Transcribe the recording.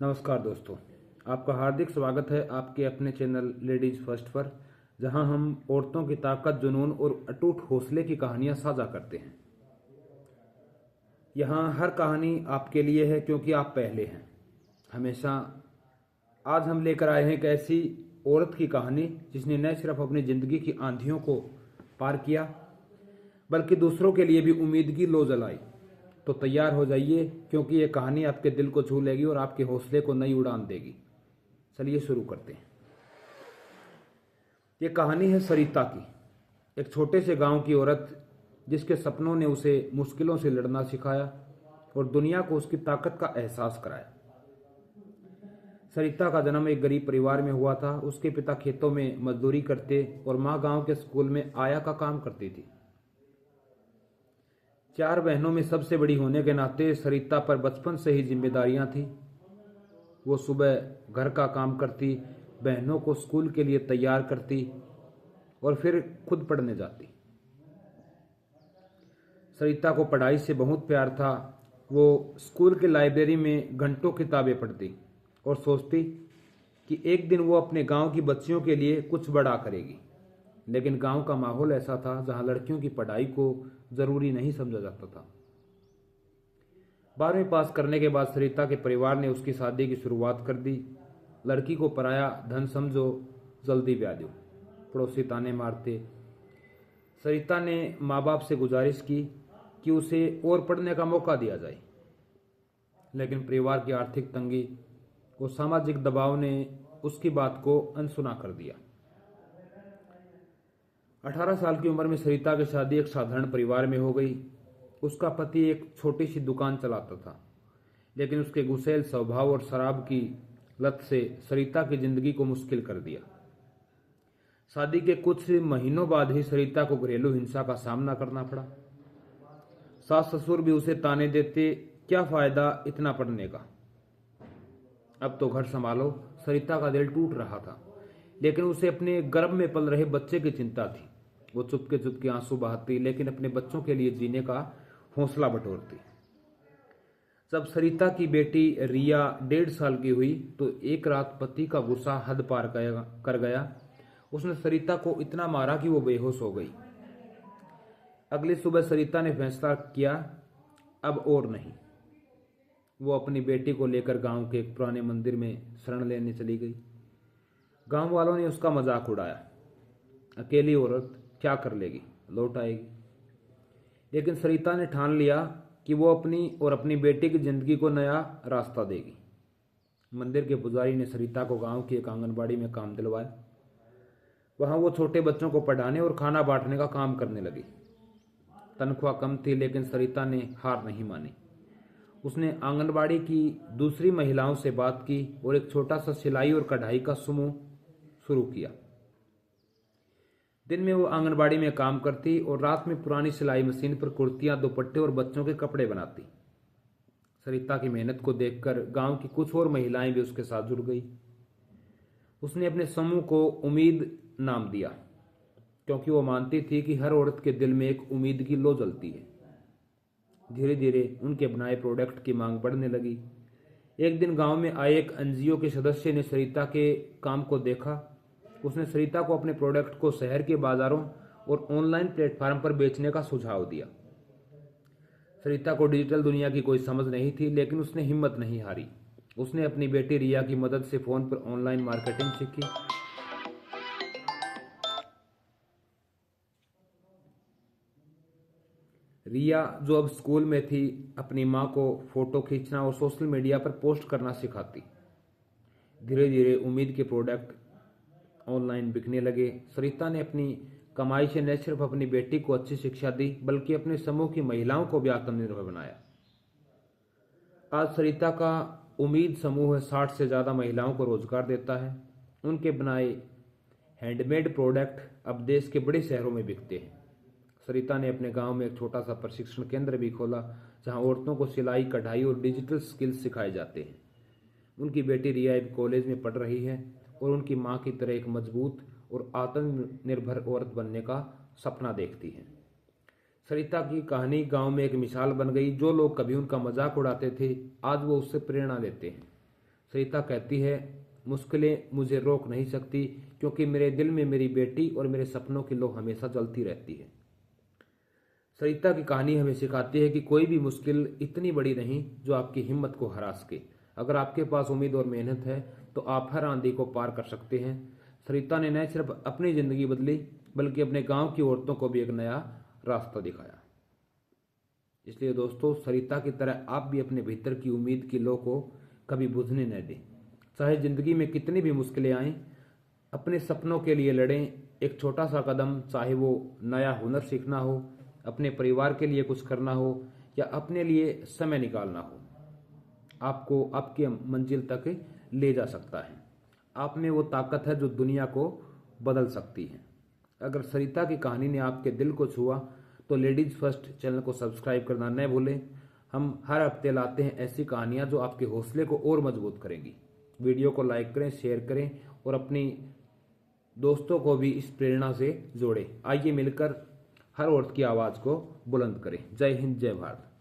नमस्कार दोस्तों, आपका हार्दिक स्वागत है आपके अपने चैनल लेडीज फर्स्ट पर, जहां हम औरतों की ताकत, जुनून और अटूट हौसले की कहानियां साझा करते हैं। यहां हर कहानी आपके लिए है क्योंकि आप पहले हैं हमेशा। आज हम लेकर आए हैं एक ऐसी औरत की कहानी जिसने न सिर्फ अपनी जिंदगी की आंधियों को पार किया बल्कि दूसरों के लिए भी उम्मीद की लो जलाई। तो तैयार हो जाइए क्योंकि ये कहानी आपके दिल को छू लेगी और आपके हौसले को नई उड़ान देगी। चलिए शुरू करते हैं। ये कहानी है सरिता की, एक छोटे से गांव की औरत जिसके सपनों ने उसे मुश्किलों से लड़ना सिखाया और दुनिया को उसकी ताकत का एहसास कराया। सरिता का जन्म एक गरीब परिवार में हुआ था। उसके पिता खेतों में मजदूरी करते और मां गांव के स्कूल में आया का काम करती थी। 4 बहनों में सबसे बड़ी होने के नाते सरिता पर बचपन से ही जिम्मेदारियां थी। वो सुबह घर का काम करती, बहनों को स्कूल के लिए तैयार करती और फिर खुद पढ़ने जाती। सरिता को पढ़ाई से बहुत प्यार था। वो स्कूल की लाइब्रेरी में घंटों किताबें पढ़ती और सोचती कि एक दिन वो अपने गांव की बच्चियों के लिए कुछ बड़ा करेगी। लेकिन गांव का माहौल ऐसा था जहां लड़कियों की पढ़ाई को जरूरी नहीं समझा जाता था। 12वीं पास करने के बाद सरिता के परिवार ने उसकी शादी की शुरुआत कर दी। लड़की को पराया धन समझो, जल्दी ब्याह दो, पड़ोसी ताने मारते। सरिता ने माँ बाप से गुजारिश की कि उसे और पढ़ने का मौका दिया जाए, लेकिन परिवार की आर्थिक तंगी और सामाजिक दबाव ने उसकी बात को अनसुना कर दिया। 18 साल की उम्र में सरिता की शादी एक साधारण परिवार में हो गई। उसका पति एक छोटी सी दुकान चलाता था, लेकिन उसके गुस्सैल स्वभाव और शराब की लत से सरिता की जिंदगी को मुश्किल कर दिया। शादी के कुछ महीनों बाद ही सरिता को घरेलू हिंसा का सामना करना पड़ा। सास ससुर भी उसे ताने देते, क्या फायदा इतना पढ़ने का, अब तो घर संभालो। सरिता का दिल टूट रहा था, लेकिन उसे अपने गर्भ में पल रहे बच्चे की चिंता थी। वो चुपके चुपके आंसू बहाती, लेकिन अपने बच्चों के लिए जीने का हौसला बटोरती। जब सरिता की बेटी रिया 1.5 साल की हुई तो एक रात पति का गुस्सा हद पार कर गया। उसने सरिता को इतना मारा कि वो बेहोश हो गई। अगली सुबह सरिता ने फैसला किया, अब और नहीं। वो अपनी बेटी को लेकर गांव के एक पुराने मंदिर में शरण लेने चली गई। गांव वालों ने उसका मजाक उड़ाया, अकेली औरत क्या कर लेगी, लौट आएगी। लेकिन सरिता ने ठान लिया कि वो अपनी और अपनी बेटी की जिंदगी को नया रास्ता देगी। मंदिर के पुजारी ने सरिता को गांव की एक आंगनबाड़ी में काम दिलवाया। वहां वो छोटे बच्चों को पढ़ाने और खाना बांटने का काम करने लगी। तनख्वाह कम थी, लेकिन सरिता ने हार नहीं मानी। उसने आंगनबाड़ी की दूसरी महिलाओं से बात की और एक छोटा सा सिलाई और कढ़ाई का समूह शुरू किया। दिन में वो आंगनबाड़ी में काम करती और रात में पुरानी सिलाई मशीन पर कुर्तियां, दुपट्टे और बच्चों के कपड़े बनाती। सरिता की मेहनत को देखकर गांव की कुछ और महिलाएं भी उसके साथ जुड़ गई। उसने अपने समूह को उम्मीद नाम दिया, क्योंकि वो मानती थी कि हर औरत के दिल में एक उम्मीद की लो जलती है। धीरे धीरे उनके बनाए प्रोडक्ट की मांग बढ़ने लगी। एक दिन गांव में आए एक एनजीओ के सदस्य ने सरिता के काम को देखा। उसने सरिता को अपने प्रोडक्ट को शहर के बाजारों और ऑनलाइन प्लेटफॉर्म पर बेचने का सुझाव दिया। सरिता को डिजिटल दुनिया की कोई समझ नहीं थी, लेकिन उसने हिम्मत नहीं हारी। उसने अपनी बेटी रिया की मदद से फोन पर ऑनलाइन मार्केटिंग सीखी। रिया, जो अब स्कूल में थी, अपनी मां को फोटो खींचना और सोशल मीडिया पर पोस्ट करना सिखाती। धीरे धीरे उम्मीद के प्रोडक्ट ऑनलाइन बिकने लगे। सरिता ने अपनी कमाई से न सिर्फ अपनी बेटी को अच्छी शिक्षा दी, बल्कि अपने समूह की महिलाओं को भी आत्मनिर्भर बनाया। आज सरिता का उम्मीद समूह 60 से ज्यादा महिलाओं को रोजगार देता है। उनके बनाए हैंडमेड प्रोडक्ट अब देश के बड़े शहरों में बिकते हैं। सरिता ने अपने गांव में एक छोटा सा प्रशिक्षण केंद्र भी खोला, जहां औरतों को सिलाई, कढ़ाई और डिजिटल स्किल्स सिखाए जाते हैं। उनकी बेटी रिया अब कॉलेज में पढ़ रही है और उनकी मां की तरह एक मजबूत और आत्मनिर्भर औरत बनने का सपना देखती है। सरिता की कहानी गांव में एक मिसाल बन गई। जो लोग कभी उनका मजाक उड़ाते थे, आज वो उससे प्रेरणा लेते हैं। सरिता कहती है, मुश्किलें मुझे रोक नहीं सकती क्योंकि मेरे दिल में मेरी बेटी और मेरे सपनों की लौ हमेशा जलती रहती है। सरिता की कहानी हमें सिखाती है कि कोई भी मुश्किल इतनी बड़ी नहीं जो आपकी हिम्मत को हरा सके। अगर आपके पास उम्मीद और मेहनत है तो आप हर आंधी को पार कर सकते हैं। सरिता ने न सिर्फ अपनी जिंदगी बदली बल्कि अपने गांव की औरतों को भी एक नया रास्ता दिखाया। इसलिए दोस्तों, सरिता की तरह आप भी अपने भीतर की उम्मीद की लौ को कभी बुझने न दें। चाहे जिंदगी में कितनी भी मुश्किलें आएं, अपने सपनों के लिए लड़ें। एक छोटा सा कदम, चाहे वो नया हुनर सीखना हो, अपने परिवार के लिए कुछ करना हो या अपने लिए समय निकालना हो, आपको आपकी मंजिल तक ले जा सकता है। आप में वो ताकत है जो दुनिया को बदल सकती है। अगर सरिता की कहानी ने आपके दिल को छुआ तो लेडीज फर्स्ट चैनल को सब्सक्राइब करना न भूलें। हम हर हफ्ते लाते हैं ऐसी कहानियां जो आपके हौसले को और मजबूत करेंगी। वीडियो को लाइक करें, शेयर करें और अपनी दोस्तों को भी इस प्रेरणा से जोड़ें। आइए मिलकर हर औरत की आवाज़ को बुलंद करें। जय हिंद, जय भारत।